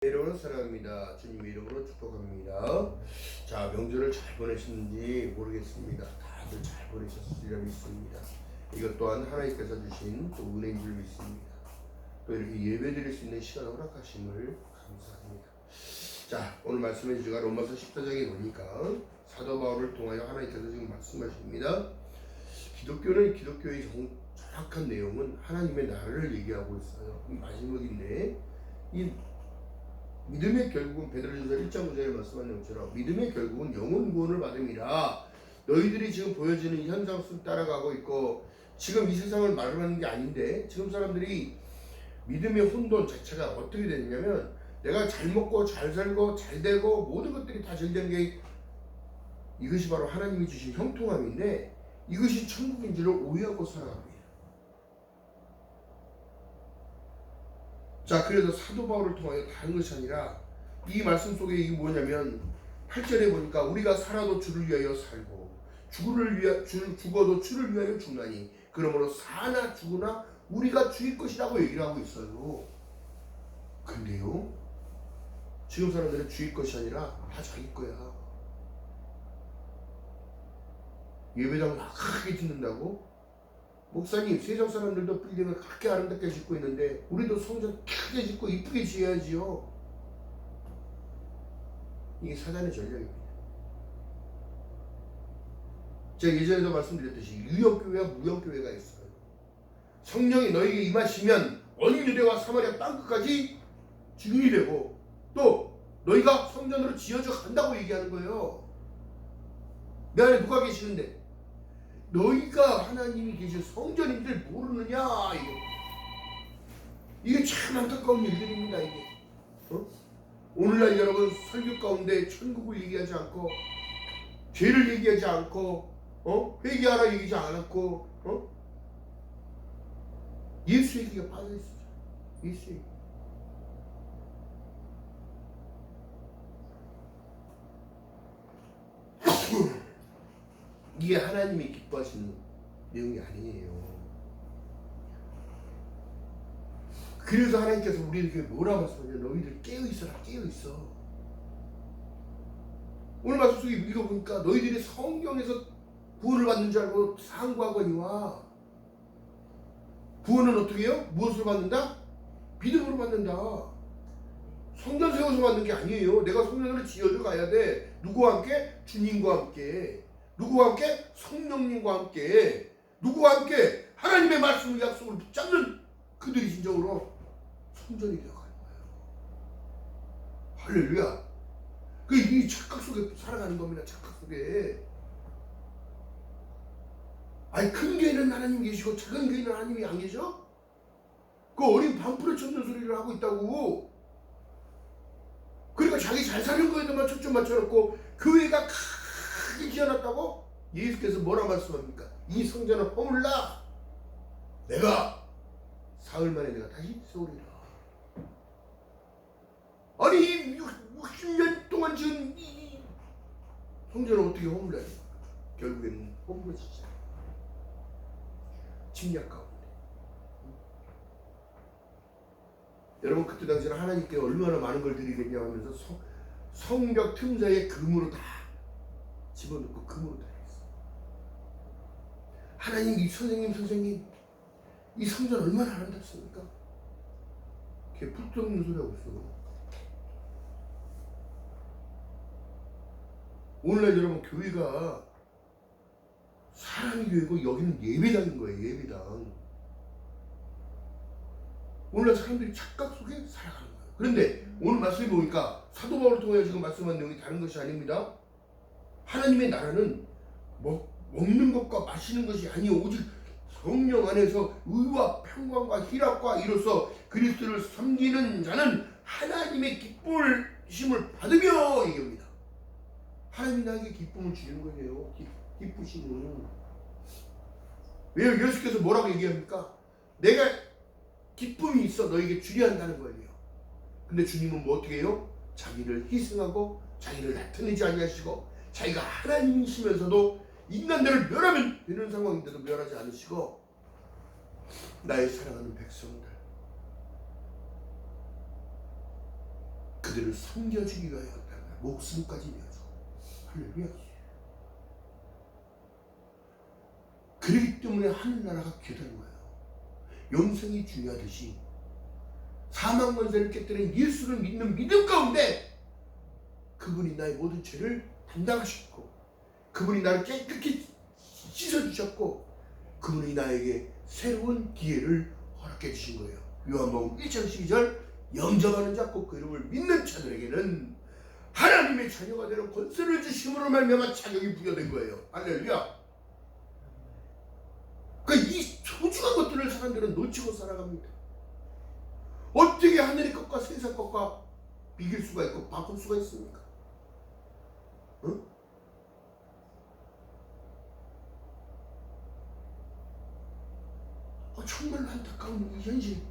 이름으로 사랑합니다. 주님 이름으로 축복합니다. 자, 명절을 잘 보내셨는지 모르겠습니다. 다들 잘 보내셨으리라 믿습니다. 이것 또한 하나님께서 주신 또 은혜인 줄 믿습니다. 또 이렇게 예배드릴 수 있는 시간을 허락하심을 감사합니다. 자, 오늘 말씀의 주제가 로마서 14장에 보니까 사도 바울을 통하여 하나님께서 지금 말씀하십니다. 기독교는 기독교의 정확한 내용은 하나님의 나라를 얘기하고 있어요. 마지막인데 이 믿음의 결국은 베드로전서 1장 9절에 말씀한 내용처럼 믿음의 결국은 영혼 구원을 받음이라. 너희들이 지금 보여지는 이 현상 속 따라가고 있고 지금 이 세상을 말하는 게 아닌데 지금 사람들이 믿음의 혼돈 자체가 어떻게 되느냐면 내가 잘 먹고 잘 살고 잘 되고 모든 것들이 다 잘 되는 게 이것이 바로 하나님이 주신 형통함인데 이것이 천국인 줄을 오해하고 살아갑니다. 자, 그래서 사도 바울을 통하여 다른 것이 아니라 이 말씀 속에 이게 뭐냐면 8절에 보니까 우리가 살아도 주를 위하여 살고 죽어도 주를 위하여 죽나니 그러므로 사나 죽으나 우리가 주의 것이라고 얘기를 하고 있어요. 근데요 지금 사람들은 주의 것이 아니라 다 자기 거야. 예배당을 크게 짓는다고? 목사님, 세상 사람들도 빌딩을 그렇게 아름답게 짓고 있는데 우리도 성전 크게 짓고 이쁘게 지어야지요. 이게 사단의 전략입니다. 제가 예전에도 말씀드렸듯이 유형교회와 무형교회가 있어요. 성령이 너에게 임하시면 온 유대와 사마리아 땅끝까지 증인이 되고 또 너희가 성전으로 지어져 간다고 얘기하는 거예요. 내 안에 누가 계시는데 너희가 하나님이 계신 성전인 줄 모르느냐. 이게 참 안타까운 일들입니다. 이게 오늘날 여러분 설교 가운데 천국을 얘기하지 않고 죄를 얘기하지 않고 회개하라 얘기하지 않았고 예수 얘기가 빠져있어요. 예수 얘기. 이게 하나님이 기뻐하시는 내용이 아니에요. 그래서 하나님께서 우리에게 뭐라고 하시냐? 너희들 깨어있어라, 깨어있어. 오늘 말씀 속에 읽어보니까 너희들이 성경에서 구원을 받는 줄 알고 상고하거니와 구원은 어떻게 해요? 무엇으로 받는다? 믿음으로 받는다. 성전 세워서 받는 게 아니에요. 내가 성전으로 지어져 가야 돼. 누구와 함께? 주님과 함께. 누구와 함께? 성령님과 함께. 누구와 함께? 하나님의 말씀을 약속을 붙잡는 그들이 진정으로 성전이 되어가는 거예요. 할렐루야. 이 착각 속에 살아가는 겁니다. 착각 속에. 아니 큰 교회는 하나님 계시고 작은 교회는 하나님이 안 계셔? 그 어린 방풀을 쳤는 소리를 하고 있다고. 그러니까 자기 잘 사는 거에도만 초점 맞춰놓고 교회가 크게 지어놨다고? 예수께서 뭐라 말씀합니까? 이 성전을 허물라. 내가 사흘 만에 내가 다시 세우리라. 아니 60년 동안 지은 이 성전을 어떻게 허물라요? 결국에는 허물어지지. 침략 가운데. 여러분 그때 당시에는 하나님께 얼마나 많은 걸 드리겠냐 하면서 성벽 틈사이에 금으로 다 집어넣고 금으로 다 했어. 하나님 이 선생님 이 성전 얼마나 아름답습니까? 걔 풀도 없는 소리 하고 있어. 오늘날 여러분 교회가 사람이 교회고 여기는 예배당인 거예요. 예배당. 오늘날 사람들이 착각 속에 살아가는 거예요. 그런데 오늘 말씀을 보니까 사도 바울을 통해 지금 말씀한 내용이 다른 것이 아닙니다. 하나님의 나라는 먹는 것과 마시는 것이 아니요 오직 성령 안에서 의와 평강과 희락과 이로써 그리스도를 섬기는 자는 하나님의 기쁨을 받으며 얘기합니다. 하나님이 나에게 기쁨을 주시는 거예요. 기쁘시는. 왜요? 예수께서 뭐라고 얘기합니까? 내가 기쁨이 있어 너에게 주려 한다는 거예요. 근데 주님은 뭐 어떻게 해요? 자기를 희생하고 자기를 나타내지 아니하시고 자기가 하나님이시면서도 인간들을 멸하면 되는 상황인데도 멸하지 않으시고 나의 사랑하는 백성들 그들을 섬겨주기 위하여 목숨까지 내어주고. 할렐루야. 그렇기 때문에 하늘나라가 귀하다는 거예요. 영생이 중요하듯이 사망 권세를 깨뜨린 예수를 믿는 믿음 가운데 그분이 나의 모든 죄를 담당하셨고, 그분이 나를 깨끗이 씻어주셨고, 그분이 나에게 새로운 기회를 허락해 주신 거예요. 요한복음 1장 12절, 영접하는 자 곧 그 이름을 믿는 자들에게는 하나님의 자녀가 되는 권세를 주심으로 말미암아 자격이 부여된 거예요. 할렐루야. 그러니까 이 소중한 것들을 사람들은 놓치고 살아갑니다. 어떻게 하늘의 것과 세상 것과 비길 수가 있고 바꿀 수가 있습니까? 응? 정말로 안타까운 이 현실.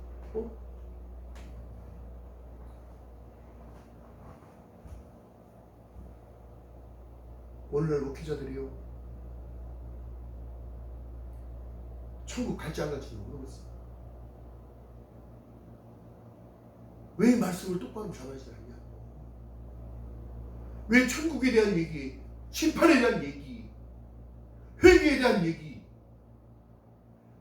오늘날 목회자들이요, 천국 갈지 안 갈지도 모르겠어요. 왜 말씀을 똑바로 전하지 않냐? 왜 천국에 대한 얘기, 심판에 대한 얘기, 회개에 대한 얘기,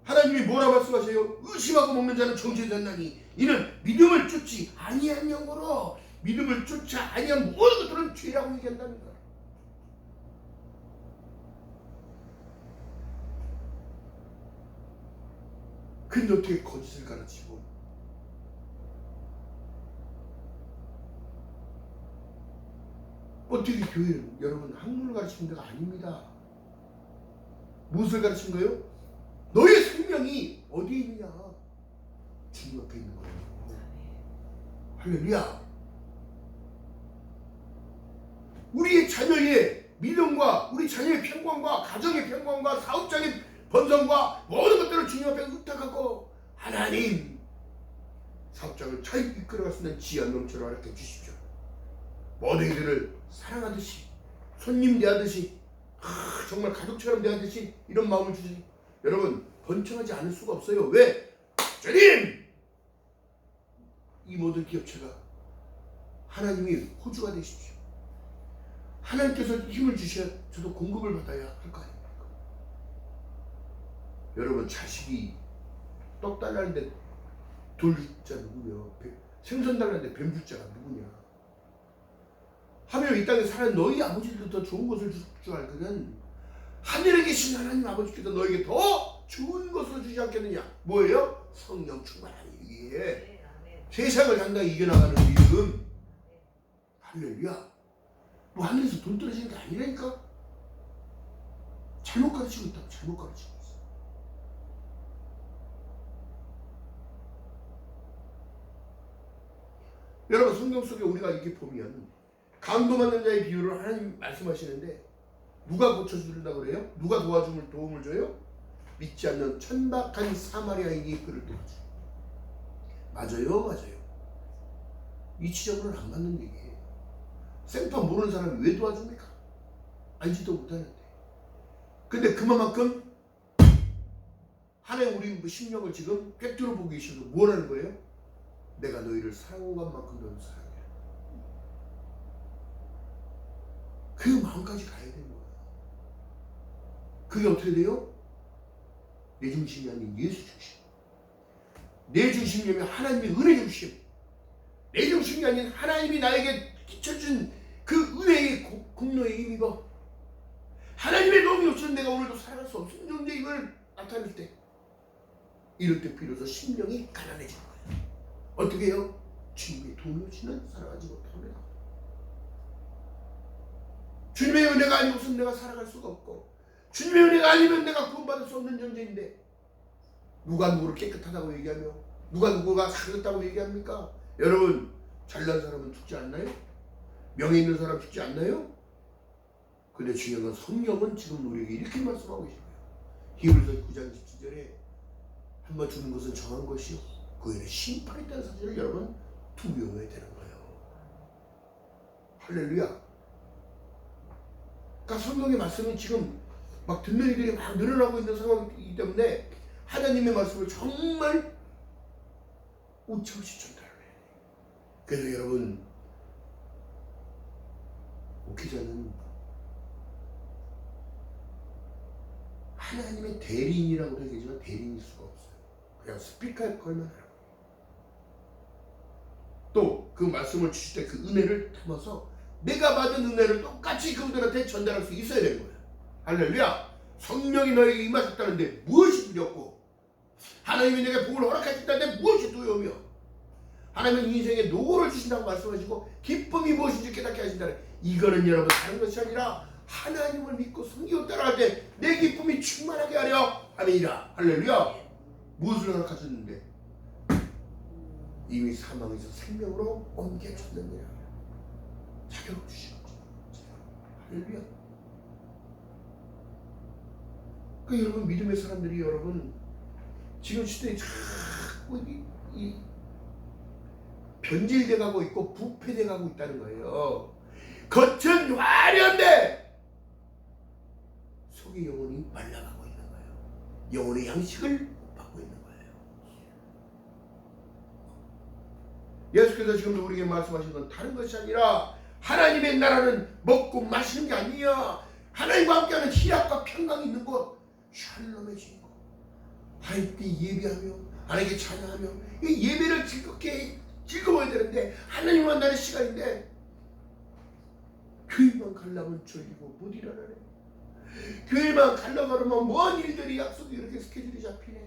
하나님이 뭐라 말씀하세요? 의심하고 먹는 자는 정죄된다니 이는 믿음을 쫓지 아니한 영으로, 믿음을 쫓지 아니한 모든 것들은 죄라고 얘기한답니다. 근데 어떻게 거짓을 가르치고, 어떻게 교회는 여러분 학문을 가르치는 데가 아닙니다. 무엇을 가르치는 거예요? 너의 생명이 어디에 있느냐? 주님 앞에 있는 거예요. 할렐루야. 우리의 자녀의 믿음과 우리 자녀의 평강과 가정의 평강과 사업장의 번성과 모든 것들을 주님 앞에 의탁하고, 하나님 사업장을 잘 이끌어갈 수 있는 지혜와 명철을 허락해 주십시오. 모든 이들을 사랑하듯이, 손님 대하듯이, 정말 가족처럼 대하듯이 이런 마음을 주시니 여러분 번창하지 않을 수가 없어요. 왜? 주님! 이 모든 기업체가 하나님이 호주가 되십시오. 하나님께서 힘을 주셔야 저도 공급을 받아야 할 거 아닙니까? 여러분, 자식이 떡 달라는데 돌 줄 자 누구냐? 생선 달라는데 뱀 줄 자가 누구냐? 하며 이 땅에 사는 너희 아버지들도 더 좋은 것을 줄 줄 알거든. 하늘에 계신 하나님 아버지께서 너에게 더 좋은 것을 주지 않겠느냐? 뭐예요? 성령 충만한 이기에 세상을 당당히 이겨나가는 믿음. 할렐루야. 뭐 하늘에서 돈 떨어지는 게 아니라니까. 잘못 가르치고 있다고. 잘못 가르치고 있어. 여러분, 성경 속에 우리가 이렇게 보면 강도받는 자의 비유를 하나님 말씀하시는데 누가 고쳐준다고 그래요? 누가 도움을 줘요? 믿지 않는 천박한 사마리아인이 그를 도와줘. 맞아요. 이치적으로는 안 맞는 얘기예요. 생판 모르는 사람이 왜 도와줍니까? 알지도 못하는데. 근데 그만큼 하나님 우리 심령을 지금 꿰뚫어 보고 계셔서 뭐라는 거예요? 내가 너희를 사랑한 것만큼 너를 사랑해. 그 마음까지 가야 되는 거예요. 그게 어떻게 돼요? 내 중심이 아닌 예수 중심. 내 중심이 아닌 하나님의 은혜 중심. 내 중심이 아닌 하나님이 나에게 끼쳐준 그 은혜의 공로에 힘입어 하나님의 도움이 없으면 내가 오늘도 살아갈 수 없는 존재임을 나타낼 때, 이럴 때 비로소 심령이 가난해지는 거예요. 어떻게 해요? 주님의 도움이 없이는 살아가지 못합니다. 주님의 은혜가 아니고선 내가 살아갈 수가 없고, 주님의 은혜가 아니면 내가 구원받을 수 없는 존재인데, 누가 누구를 깨끗하다고 얘기하며 누가 누구가 잘났다고 얘기합니까? 여러분, 잘난 사람은 죽지 않나요? 명예 있는 사람 죽지 않나요? 근데 중요한 건 성경은 지금 우리에게 이렇게 말씀하고 계신 거예요. 히브리서 9장 17절에 한번 죽는 것은 정한 것이요 그에는 심판이 있다는 사실을 여러분 투명해야 되는 거예요. 할렐루야. 그러니까 성경의 말씀은 지금 막 듣는 이들이 막 늘어나고 있는 상황이기 때문에 하나님의 말씀을 정말 오차없이 전달을 해야 돼요. 그래서 여러분, 목회자는 하나님의 대리인이라고 얘기하지만 대리인일 수가 없어요. 그냥 스피커 역할만 하라고. 또 그 말씀을 주실 때 그 은혜를 담아서 내가 받은 은혜를 똑같이 그분들한테 전달할 수 있어야 되는 거야. 할렐루야. 성령이 너에게 임하셨다는데 무엇이 두렵고, 하나님이 내게 복을 허락하셨다는데 무엇이 두려우며, 하나님은 인생에 노고를 주신다고 말씀하시고 기쁨이 무엇인지 깨닫게 하신다는, 이거는 여러분 다른 것이 아니라 하나님을 믿고 성경 따라할 때 내 기쁨이 충만하게 하려 함이니라. 할렐루야. 무엇을 허락하셨는데? 이미 사망에서 생명으로 옮겨졌느니라. 자격을 주시는 거예요. 할렐루야. 그러니까 여러분, 믿음의 사람들이 여러분 지금 시대에 자꾸 이 변질돼 가고 있고 부패돼 가고 있다는 거예요. 겉은 화려한데 속이 영혼이 말라가고 있는 거예요. 영혼의 양식을 못 받고 있는 거예요. 예수께서 지금도 우리에게 말씀하신 건 다른 것이 아니라 하나님의 나라는 먹고 마시는 게 아니야. 하나님과 함께하는 희락과 평강이 있는 곳, 샬롬의 진국. 하나님께 예배하며 하나님께 찬양하며, 이 예배를 즐거워야 되는데 하나님 만나는 시간인데 교회만 가려면 졸리고 못 일어나네. 교회만 가려고 하면 뭔 일들이, 약속이 이렇게 스케줄이 잡히네.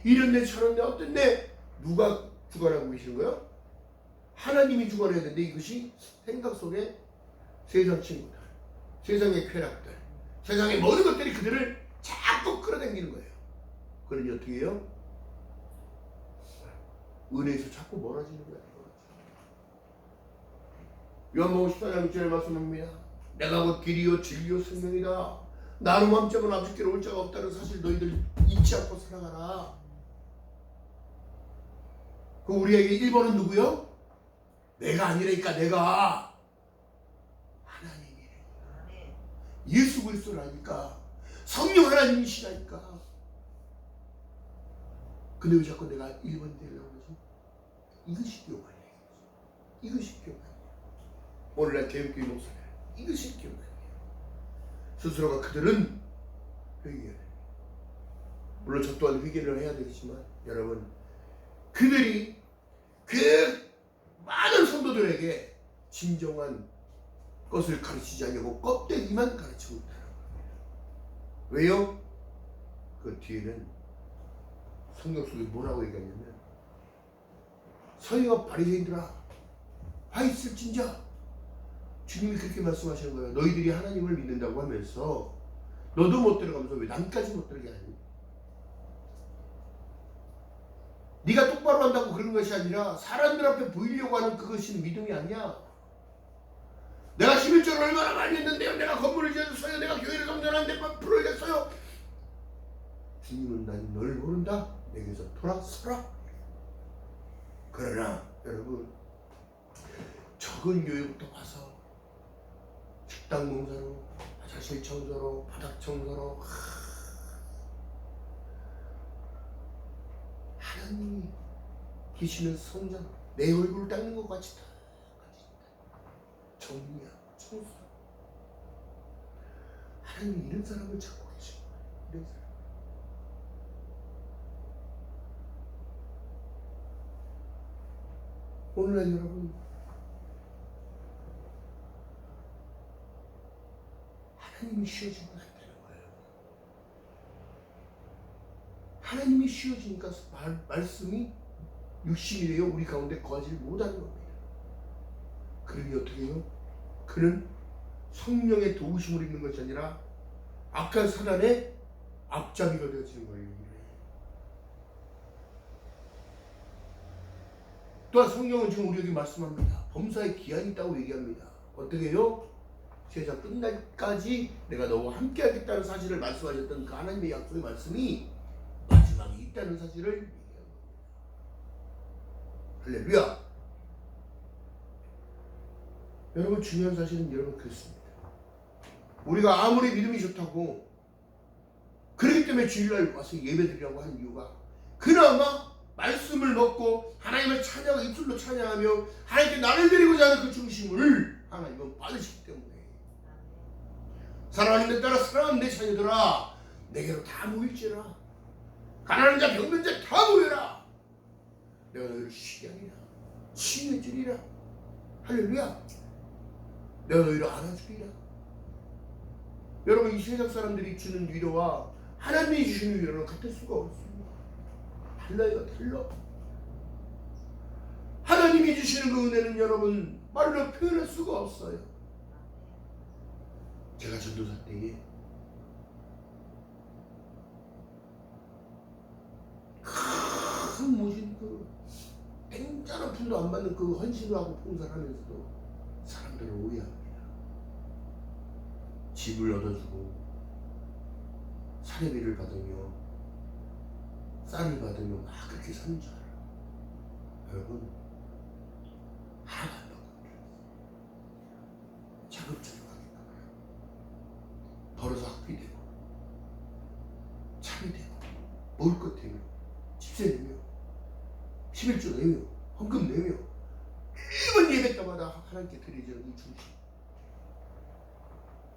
이런데 저런데 어떤데 누가 주관하고 계시는 거야? 하나님이 주관해야 되는데 이것이 생각 속에 세상 친구들, 세상의 쾌락들, 세상의 모든 것들이 그들을 자꾸 끌어당기는 거예요. 그러니 어떻게 해요? 은혜에서 자꾸 멀어지는 거예요. 요한복음 14장 6절에 말씀합니다. 내가 곧 길이요 진리요 생명이다. 나로 맘자면 아버지께로 올 자가 없다는 사실 너희들 잊지 않고 살아가라. 그 우리에게 1번은 누구요? 내가 아니라니까. 내가 하나님이래. 예수 그리스도라니까. 성령 하나님이시라니까. 근데 왜 자꾸 내가 1번 되려고 그러지? 이것이 교만이에요. 이것이 교만이에요. 오늘날 개혁교회 목사님, 이것이 교만이에요. 스스로가 그들은 회개해야 돼요. 물론 저 또한 회개를 해야 되겠지만 여러분, 그들이 그 많은 성도들에게 진정한 것을 가르치지 않으려고 껍데기만 가르치고 있다는 겁니다. 왜요? 그 뒤에는 성경 속에 뭐라고 얘기하냐면, 서기관 바리새인들아 화 있을진저, 주님이 그렇게 말씀하시는 거예요. 너희들이 하나님을 믿는다고 하면서 너도 못 들어가면서 왜 남까지 못 들게 하니? 네가 똑바로 한다고 그런 것이 아니라 사람들 앞에 보이려고 하는 그것이 믿음이 아니야. 내가 11조를 얼마나 많이 했는데요. 내가 건물을 지어줬어요. 내가 교회를 성전하는데 불을 냈어요. 주님은 난 널 모른다. 내게서 돌아서라. 그러나 여러분, 적은 교회부터 와서 식당 공사로, 화장실 청소로, 바닥 청소로, 하나님이 계시는 성전, 내 얼굴을 닦는 것 같이 다 정리야, 청소. 하나님이 이런 사람을 찾고 계신 거예요. 이런 사람. 오늘날 여러분, 하나님이 쉬어지면 안 되는 거예요. 하나님이 쉬어지니까 말씀이 육신이 되어 우리 가운데 거하지 못하는 겁니다. 그러니 어떻게 해요? 그는 성령의 도우심을 입는 것이 아니라 악한 사단의 앞잡이가 되어지는 거예요. 또한 성경은 지금 우리에게 말씀합니다. 범사에 기한이 있다고 얘기합니다. 어떻게 해요? 세상 끝날까지 내가 너와 함께 하겠다는 사실을 말씀하셨던 그 하나님의 약속의 말씀이 마지막에 있다는 사실을 얘기합니다. 할렐루야. 여러분, 중요한 사실은 여러분 그렇습니다. 우리가 아무리 믿음이 좋다고, 그렇기 때문에 주일날 와서 예배드리라고 하는 이유가, 그나마 말씀을 먹고 하나님을 찬양하고 입술로 찬양하며 하나님께 나를 드리고자 하는 그 중심을 하나님은 받으시기 때문에 사랑하는 데 따라 사랑하는 내 자녀들아 내게로 다 모일지라. 가난한 자 병든 자 다 모여라. 내가 너희를 쉬게 하리라. 치유해 주리라. 할렐루야. 내가 너희를 안아주리라. 여러분 이 세상 사람들이 주는 위로와 하나님이 주시는 위로는 같을 수가 없습니다. 달라요. 달라. 하나님이 주시는 그 은혜는 여러분 말로 표현할 수가 없어요. 제가 전도사 때에 큰 모진 그 땡짠한 품도 안 받는 그 헌신을 하고 봉사를 하면서도 사람들을 오해합니다. 집을 얻어주고 사례비를 받으며 쌀을 받으며 막 그렇게 사는 줄 알아요. 여러분 하나도 안 받고 자급자족하게 벌어서 학비 되고 차비 되고 먹을 것 되며 집세 내며 11조 내며 헌금 내며 매번 예배 때마다 하나님께 드리는 이 중심,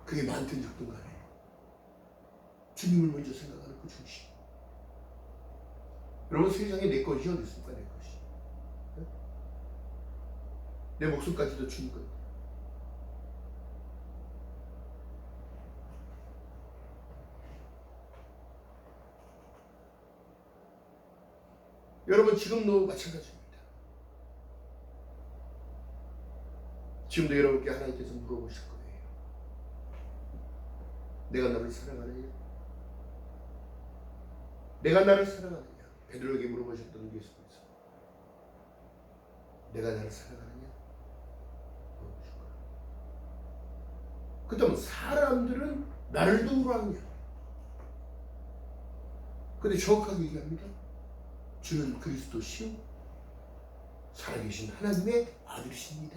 그게 많든 적든 간에 주님을 먼저 생각하는 그 중심. 여러분 세상에 내 것이 어디 있습니까? 내 것이 내 목숨까지도 주님 것. 여러분 지금도 마찬가지입니다. 지금도 여러분께 하나님께서 물어보실 거예요. 내가 너를 사랑하느냐? 내가 나를 사랑하느냐? 베드로에게 물어보셨던 예수님께서 내가 나를 사랑하느냐? 물어보실 거예요. 그렇다면 사람들은 나를 누구로 하느냐? 근데 정확하게 얘기합니다. 주는 그리스도시요 살아계신 하나님의 아들이십니다.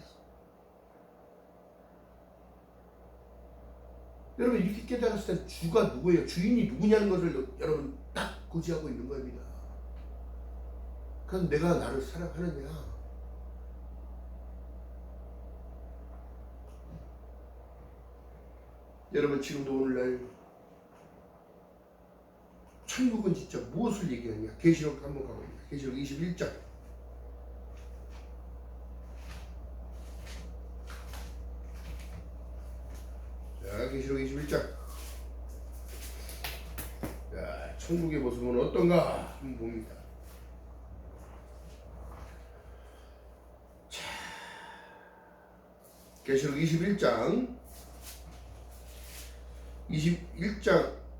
여러분 이렇게 깨달았을 때 주가 누구예요? 주인이 누구냐는 것을 여러분 딱 고지하고 있는 겁니다. 그럼 내가 나를 사랑하느냐? 여러분 지금도 오늘날 천국은 진짜 무엇을 얘기하냐? 계시록 한번 가봅니다. 계시록 21장. 자, 계시록 21장. 자, 천국의 모습은 어떤가 한번 봅니다. 자, 계시록 21장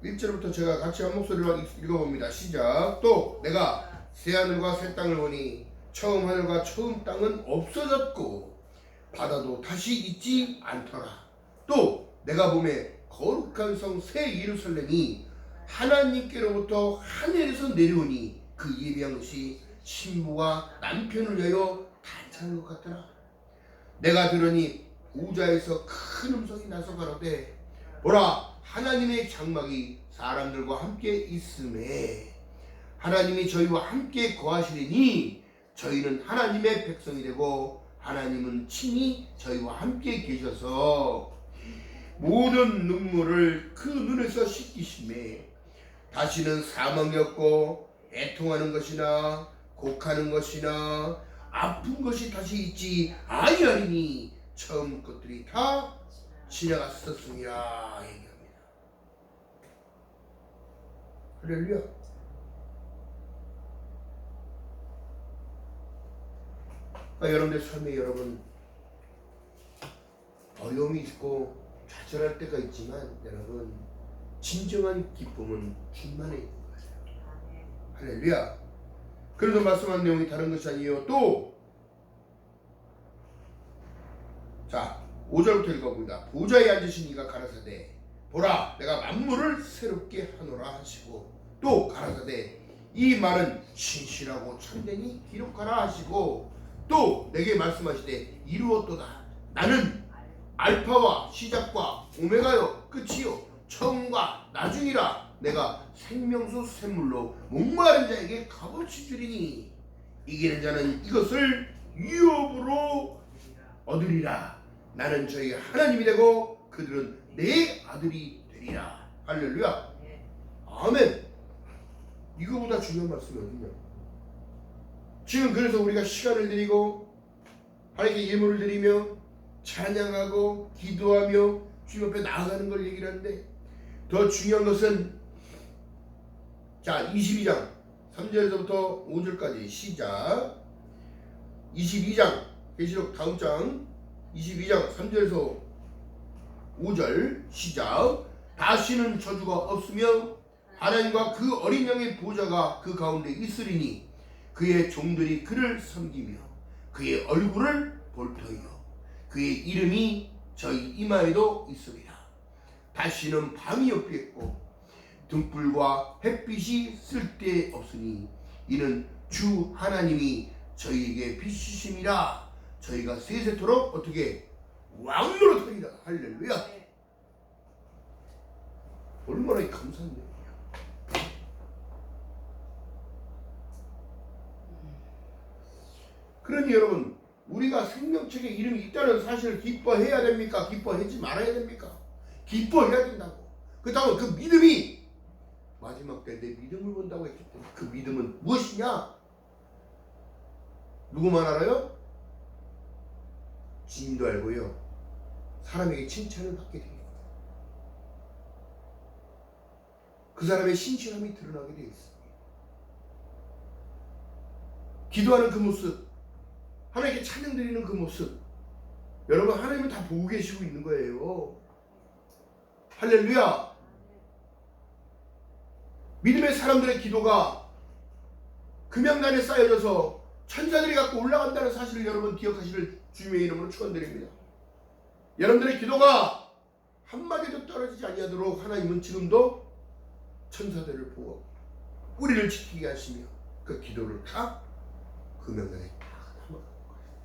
1절부터 제가 같이 한 목소리로 읽어봅니다. 시작. 또 내가 새하늘과 새 땅을 보니 처음 하늘과 처음 땅은 없어졌고 바다도 다시 있지 않더라. 또 내가 보매 거룩한 성 새 예루살렘이 하나님께로부터 하늘에서 내려오니 그 예비한 것이 신부가 남편을 위하여 탄창한 것 같더라. 내가 들으니 보좌에서 큰 음성이 나서 가로되 보라, 하나님의 장막이 사람들과 함께 있음에 하나님이 저희와 함께 거하시리니 저희는 하나님의 백성이 되고 하나님은 친히 저희와 함께 계셔서 모든 눈물을 그 눈에서 씻기심에 다시는 사망이 없고 애통하는 것이나 곡하는 것이나 아픈 것이 다시 있지 아니하리니 처음 것들이 다 지나갔었습니다. 얘기합니다. 할렐루야. 여러분들 삶에 여러분 어려움이 있고 좌절할 때가 있지만 여러분 진정한 기쁨은 주만에 있는 거예요. 할렐루야. 그래서 말씀한 내용이 다른 것이 아니에요. 또 자 5절부터 읽어봅니다. 보좌에 앉으신 이가 가라사대 보라 내가 만물을 새롭게 하노라 하시고 또 가라사대 이 말은 신실하고 참되니 기록하라 하시고 또 내게 말씀하시되 이루었도다. 나는 알파와 시작과 오메가요 끝이요 처음과 나중이라. 내가 생명수 샘물로 목마른 자에게 값없이 주리니 이기는 자는 이것을 유업으로 얻으리라. 나는 저희 하나님이 되고 그들은 내 아들이 되리라. 할렐루야. 아멘. 이거보다 중요한 말씀이 어딨냐. 지금 그래서 우리가 시간을 드리고 하나님께 예물을 드리며 찬양하고 기도하며 주님 앞에 나아가는 걸 얘기를 하는데, 더 중요한 것은 자 22장 3절에서부터 5절까지 시작. 22장 계시록 다음 장 22장 3절에서 5절 시작. 다시는 저주가 없으며 하나님과 그 어린 양의 보좌가 그 가운데 있으리니 그의 종들이 그를 섬기며 그의 얼굴을 볼 터이요 그의 이름이 저희 이마에도 있으리라. 다시는 밤이 없겠고 등불과 햇빛이 쓸데없으니 이는 주 하나님이 저희에게 빛이심이라. 저희가 세세토록 어떻게 왕노릇하리라. 할렐루야. 얼마나 감사한 얘기야. 그러니 여러분, 우리가 생명책에 이름이 있다는 사실을 기뻐해야 됩니까? 기뻐하지 말아야 됩니까? 기뻐해야 된다고. 그 다음에 그 믿음이 마지막 때 내 믿음을 본다고 했기 때문에, 그 믿음은 무엇이냐? 누구만 알아요? 주님도 알고요. 사람에게 칭찬을 받게 됩니다. 그 사람의 신실함이 드러나게 되어 있습니다. 기도하는 그 모습, 하나님께 찬양드리는 그 모습, 여러분 하나님은 다 보고 계시고 있는 거예요. 할렐루야. 믿음의 사람들의 기도가 금양단에 쌓여져서 천사들이 갖고 올라간다는 사실을 여러분 기억하시길 주님의 이름으로 축원드립니다. 여러분들의 기도가 한마디도 떨어지지 아니하도록 하나님은 지금도 천사들을 보고 우리를 지키게 하시며 그 기도를 다 금양단에 다 담아가는 것입니다.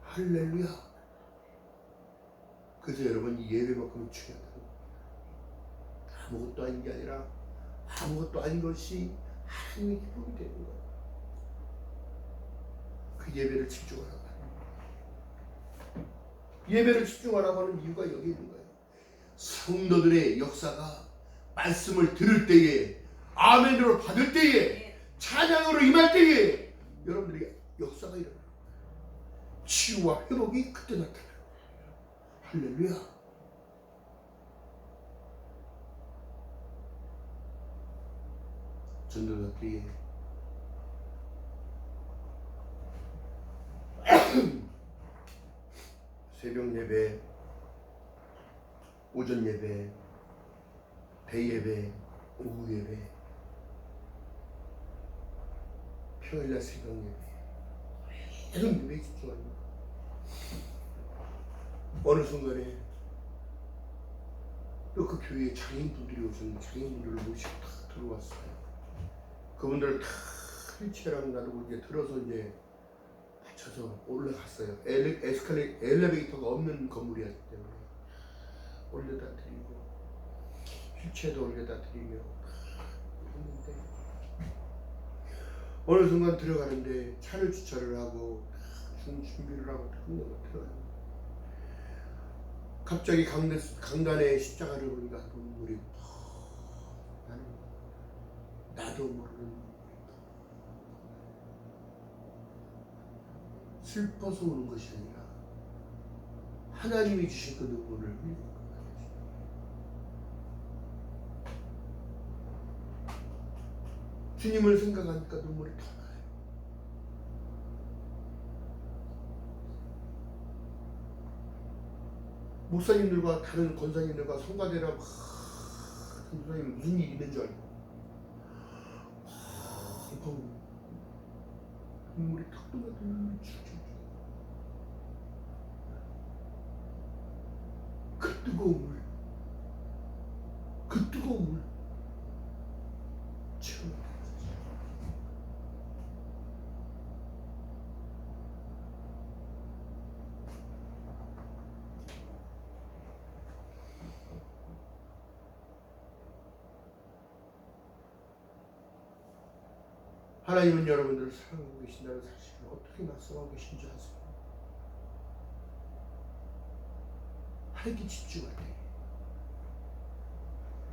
할렐루야. 그래서 여러분 이 예배만큼 중요하다고. 아무것도 아닌 게 아니라 아무것도 아닌 것이 하나님의 기쁨이 되는 거예요. 그 예배를 집중하라고 하는, 예배를 집중하라고 하는 이유가 여기 있는 거예요. 성도들의 역사가 말씀을 들을 때에, 아멘으로 받을 때에, 찬양으로 임할 때에 여러분들이 역사가 일어나요. 치유와 회복이 그때 나타나요. 할렐루야. 전도자들이 새벽 예배, 오전 예배, 대 예배, 오후 예배, 평일날 새벽 예배, 계속 예배에 집중합니다. 어느 순간에 또 그 교회에 장인분들이 오셨는데 장인분들을 모시고 다 들어왔어요. 그분들을 다 휠체어랑 나르고 이제 들어서 이제 받쳐서 올라갔어요. 엘리베이터가 없는 건물이었기 때문에 올려다 드리고 휠체어도 올려다 드리며 했는데, 어느 순간 들어가는데 차를 주차를 하고 준비를 하고 들어가는데 갑자기 강단에 십자가를 보니까 눈물이 나는 나도 모르는 슬퍼서 우는 것이 아니라 하나님이 주신 그 눈물을 흘리는 거예요. 주님을 생각하니까 눈물이 더 나요. 목사님들과 다른 권사님들과 성가대랑 선생님 무슨 일이 있는 줄 알고 눈물이 탁 떠나도 눈물이 줄줄. 그 뜨거운 물 채워. 하나님은 여러분들을 사랑하고 계신다는 사실을 어떻게 말씀하고 계신지 아세요? 하나님께 집중할 때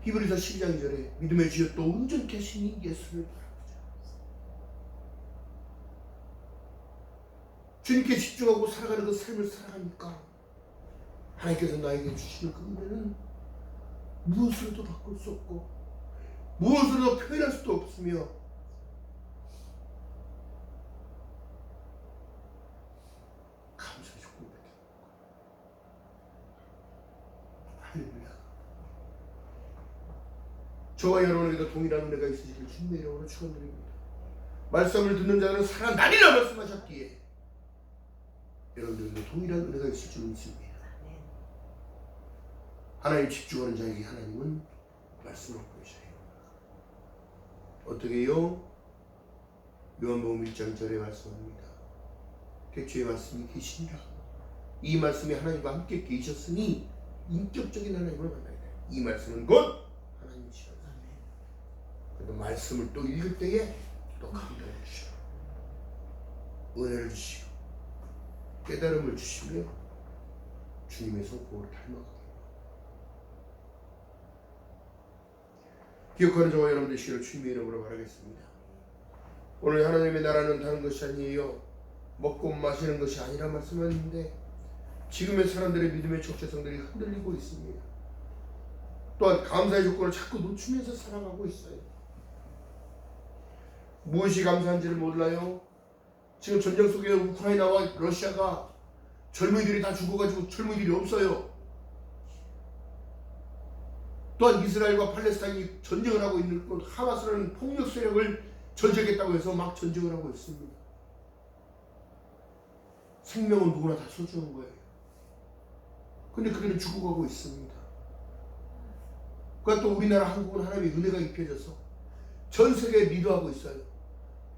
히브리서 12장 2절에 믿음의 주여 또 온전케 하시니 예수를 바라보자. 주님께 집중하고 살아가는 그 삶을 살아가니까 하나님께서 나에게 주시는 그 은혜는 무엇으로도 바꿀 수 없고 무엇으로도 표현할 수도 없으며 감사의 조건밖에 할렐루야. 저와 여러분에게도 동일한 은혜가 있으시길 주님의 이름으로 축원드립니다. 말씀을 듣는 자는 살아나리라 말씀하셨기에 여러분들에게 동일한 은혜가 있을 줄 믿습니다. 하나님 집중하는 자에게 하나님은 말씀을 보여주셔요. 어떻게 해요? 요한복음 1장 절에 말씀합니다. 태초에 말씀이 계시니라. 이 말씀이 하나님과 함께 계셨으니 인격적인 하나님을 만나게 돼요. 이 말씀은 곧 하나님이시라. 그래도 말씀을 또 읽을 때에 또 감동을 주시고 은혜를 주시고 깨달음을 주시며 주님의 성품으로 닮아가게. 기억하는 저와 여러분 되시기를 주님의 이름으로 바라겠습니다. 오늘 하나님의 나라는 다른 것이 아니에요. 먹고 마시는 것이 아니라 말씀하는데 지금의 사람들의 믿음의 적재성들이 흔들리고 있습니다. 또한 감사의 조건을 자꾸 놓치면서 살아가고 있어요. 무엇이 감사한지를 몰라요. 지금 전쟁 속에 우크라이나와 러시아가 젊은이들이 다 죽어가지고 젊은이들이 없어요. 또한 이스라엘과 팔레스타인이 전쟁을 하고 있는 것, 하마스라는 폭력 세력을 저지하겠다고 해서 막 전쟁을 하고 있습니다. 생명은 누구나 다 소중한 거예요. 근데 그들은 죽어가고 있습니다. 그러니까 또 우리나라 한국은 하나님의 은혜가 입혀져서 전 세계에 리드하고 있어요.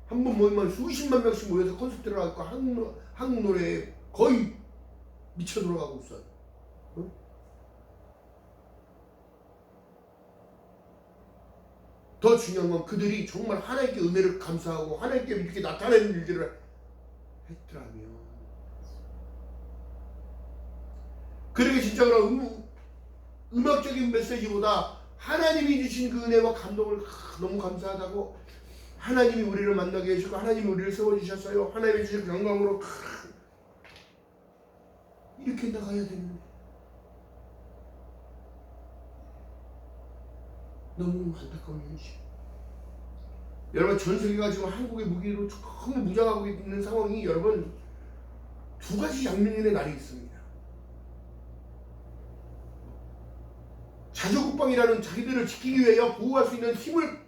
한 번 모이면 수십만 명씩 모여서 콘서트를 하고 한국 노래에 거의 미쳐 들어가고 있어요. 응? 더 중요한 건 그들이 정말 하나님께 은혜를 감사하고 하나님께 이렇게 나타내는 일들을 했더라면 그러게 진짜 그런 음악적인 메시지보다 하나님이 주신 그 은혜와 감동을 너무 감사하다고 하나님이 우리를 만나게 해주고 하나님이 우리를 세워주셨어요. 하나님이 주신 영광으로 이렇게 나가야 되는데 너무 안타까운 현실. 여러분 전 세계가 지금 한국의 무기로 너무 무장하고 있는 상황이 여러분 두 가지 양면의 날이 있습니다. 자주국방이라는 자기들을 지키기 위하여 보호할 수 있는 힘을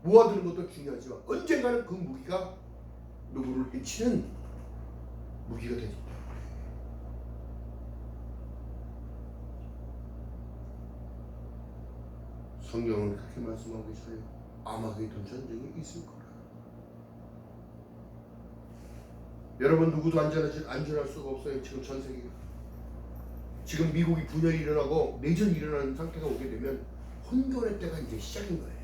모아두는 것도 중요하지만 언젠가는 그 무기가 누구를 해치는 무기가 되죠. 성경은 그렇게 말씀하고 있어요. 아마게돈 전쟁이 있을 거라. 여러분 누구도 안전할 수가 없어요. 지금 전 세계가. 지금 미국이 분열이 일어나고 내전이 일어나는 상태가 오게 되면 혼돈의 때가 이제 시작인 거예요.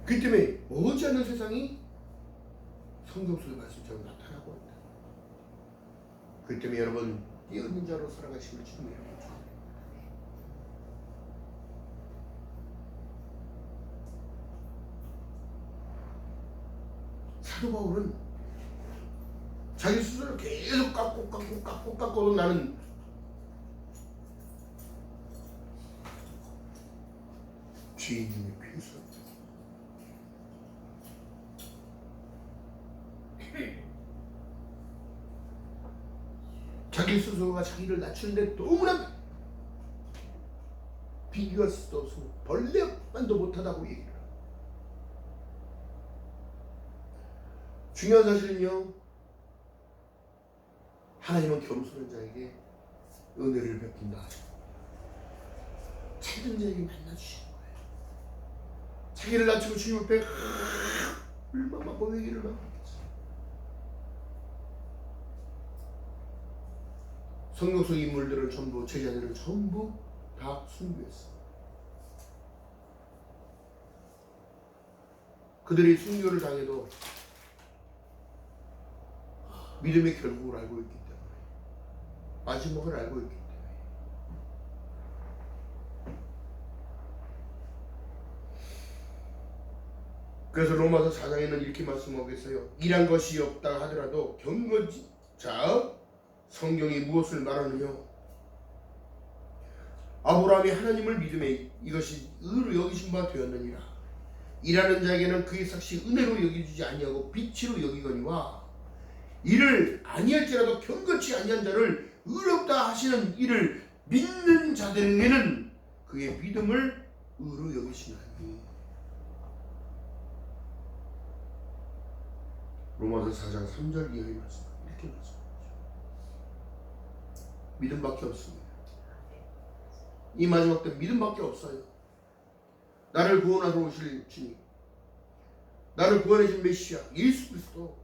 그렇기 때문에 머지않은 세상이 성경 속의 말씀처럼 나타나고 있다. 그렇기 때문에 여러분 깨어있는 자로 살아가시길 주님의 이름으로 축원합니다. 사도 바울은 자기 스스로를 계속 깎고도 나는 죄인 중에 괴수였다. 자기 스스로가 자기를 낮추는데 너무나 비교할 수도 없으면 벌레만도 못하다고 얘기를 합니다. 중요한 사실은요, 하나님은 겸손한 자에게 은혜를 베푼다. 찾은 자에게 만나주시는 거예요. 자기를 낮추고 주님 앞에 얼마나 고백기를 하겠지. 성경 속 인물들은 전부 제자들은 전부 다 순교했어. 그들이 순교를 당해도 믿음의 결국을 알고 있기 때문에 마지막을 알고 있기 때문에. 그래서 로마서 4장에는 이렇게 말씀하고 있어요. 일한 것이 없다 하더라도 경건지. 자, 성경이 무엇을 말하느냐? 아브라함이 하나님을 믿음에 이것이 의로 여기신 바 되었느니라. 일하는 자에게는 그의 삭시 은혜로 여기주지 아니하고 빛으로 여기거니와 이를 아니할지라도 경건치 아니한 자를 의롭다 하시는 이를 믿는 자들에게는 그의 믿음을 의로 여기시나니. 로마서 4장 3절 이하의 말씀 이렇게 말씀하죠. 믿음밖에 없습니다. 이 마지막 때 믿음밖에 없어요. 나를 구원하러 오실 주님, 나를 구원해 준 메시아 예수 그리스도.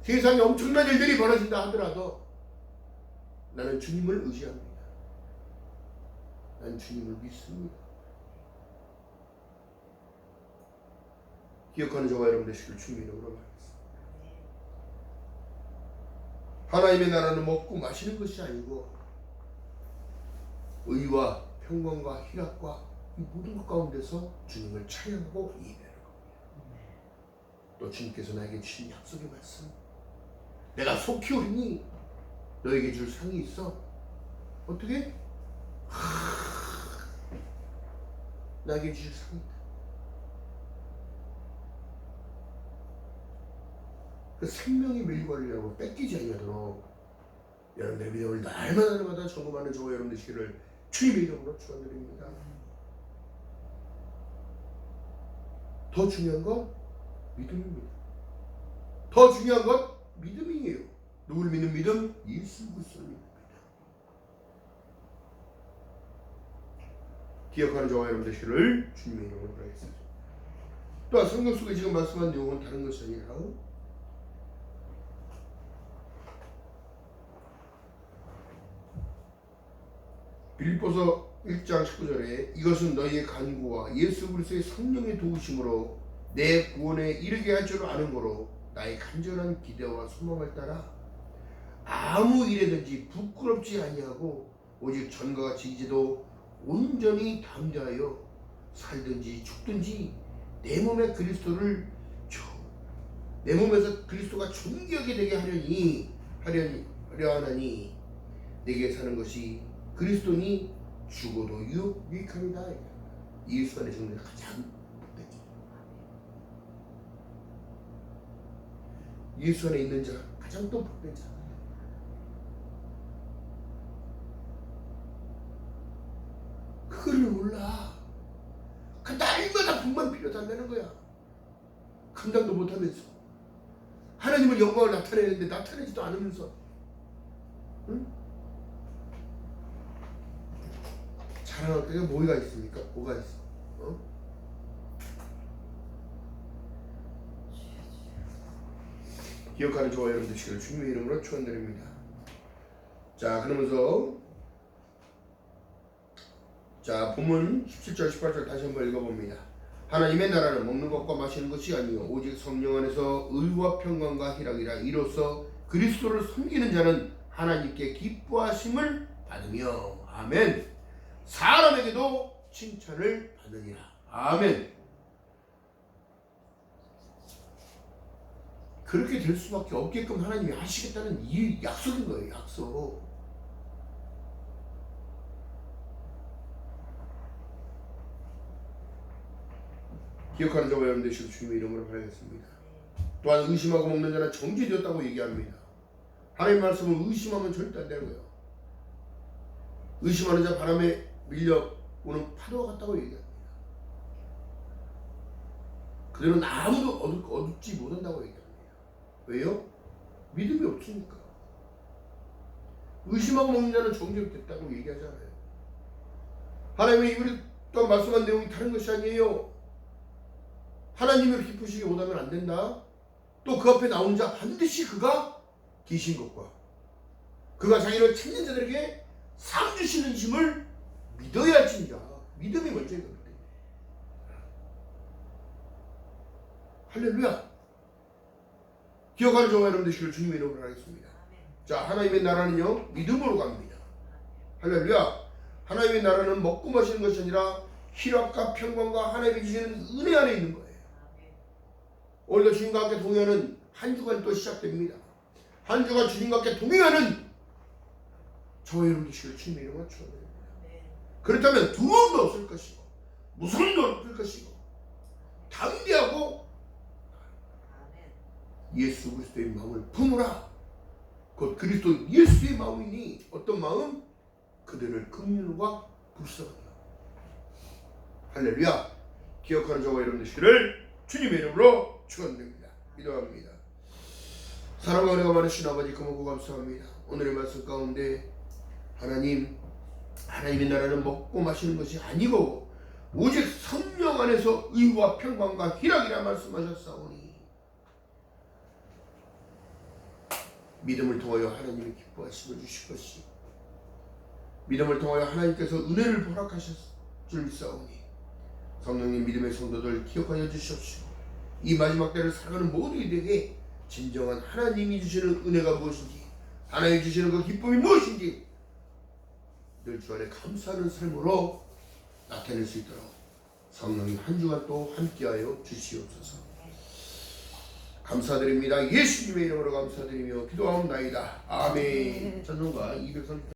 세상에 엄청난 일들이 벌어진다 하더라도 나는 주님을 의지합니다. 나는 주님을 믿습니다. 기억하는 저와 여러분 되시길 주님의 이름으로 말하겠습니다. 하나님의 나라는 먹고 마시는 것이 아니고 의와 평강과 희락과 이 모든 것 가운데서 주님을 찬양하고 예배하는 겁니다. 또 주님께서 나에게 주신 약속의 말씀, 내가 속히 오리니 너에게 줄 상이 있어. 어떻게? 나에게 주실 상이 있다. 그 생명의 멸류관리라고 뺏기지 아니하도록 여러분들의 믿음을 날마다 점검하는 저와 여러분 되시기를 주님의 이름으로 축원드립니다. 더 중요한 건 믿음입니다. 더 중요한 건 믿음이에요. 누굴 믿는 믿음? 예수 그리스도를 믿는 믿음. 기억하는 저와 여러분 되시기를 주님의 이름으로 바라겠습니다. 또한 성경 속에 지금 말씀한 내용은 다른 것이 아니라 빌립보서 1장 19절에 이것은 너희의 간구와 예수 그리스도의 성령의 도우심으로 내 구원에 이르게 할 줄 아는 거로 나의 간절한 기대와 소망을 따라 아무 일에든지 부끄럽지 아니하고 오직 전과 같이 이제도 온전히 담대하여 살든지 죽든지 내 몸에 그리스도를 내 몸에서 그리스도가 존귀하게 되게 하려 하나니 내게 사는 것이 그리스도니 죽어도 유익합니다. 예수 안에 죽는 게 가장 복되죠. 예수 안에 있는 자 가장 또 복된 자. 그거를 몰라. 그 날마다 복만 필요하다는 거야. 감당도 못하면서 하나님을 영광을 나타내는데 나타내지도 않으면서, 응? 자랑할 때가 뭐가 있습니까? 뭐가 있어? 어? 기억하는 저와 여러분 되시기를 주님의 이름으로 축원드립니다. 자, 그러면서 자, 본문 17절 18절 다시 한번 읽어봅니다. 하나님의 나라는 먹는 것과 마시는 것이 아니요 오직 성령 안에서 의와 평강과 희락이라. 이로써 그리스도를 섬기는 자는 하나님께 기뻐하심을 받으며 아멘. 사람에게도 칭찬을 받으리라. 아멘. 그렇게 될 수밖에 없게끔 하나님이 하시겠다는 이 약속인 거예요. 약속. 기억하는 저와 여러분 되시고 주님의 이름으로 바라겠습니다. 또한 의심하고 먹는 자는 정죄되었다고 얘기합니다. 하나님 말씀을 의심하면 절대 안 되는 거예요. 의심하는 자 바람에 밀려오는 파도와 같다고 얘기합니다. 그들은 아무도 얻지 못한다고 얘기합니다. 왜요? 믿음이 없으니까. 의심하고 먹는 자는 정죄됐다고 얘기하잖아요. 하나님의 입으로 또 말씀한 내용이 다른 것이 아니에요. 하나님을 기쁘시게 못하면 안 된다. 또 그 앞에 나온 자 반드시 그가 계신 것과 그가 자기를 찾는 자들에게 상 주시는 힘을 믿어야 할지니라. 믿음이 먼저인 겁니다. 할렐루야. 기억하는 저와 여러분 되시길 주님의 이름으로 하겠습니다. 자, 하나님의 나라는요 믿음으로 갑니다. 할렐루야. 하나님의 나라는 먹고 마시는 것이 아니라 희락과 평강과 하나님이 주시는 은혜 안에 있는 거예요. 오늘도 주님과 함께 동행하는 한 주간 또 시작됩니다. 한 주간 주님과 함께 동행하는 저와 여러분 되시길 주님의 이름으로 축원드립니다. 그렇다면 두려움도 없을 것이고 무서움도 없을 것이고 담대하고 예수 그리스도의 마음을 품으라. 곧 그리스도 예수의 마음이니 어떤 마음? 그들을 긍휼과 불쌍하다. 할렐루야. 기억하는 저와 여러분 되시기를 주님의 이름으로 축원드립니다. 기도합니다. 사랑과 은혜가 많으신 아버지 고맙고 감사합니다. 오늘의 말씀 가운데 하나님의 나라는 먹고 마시는 것이 아니고 오직 성령 안에서 의와 평강과 희락이라 말씀하셨사오니 믿음을 통하여 하나님이 기뻐하심을 주실 것이 믿음을 통하여 하나님께서 은혜를 허락하실 줄 믿사오니 성령님 믿음의 성도들 기억하여 주시옵시고 이 마지막 때를 살아가는 모든 이들에게 진정한 하나님이 주시는 은혜가 무엇인지 하나님이 주시는 그 기쁨이 무엇인지 늘 주 안에 감사하는 삶으로 나타낼 수 있도록 성령님 한 주간 또 함께하여 주시옵소서. 감사드립니다. 예수님의 이름으로 감사드리며 기도하옵나이다. 아멘. 찬송가 230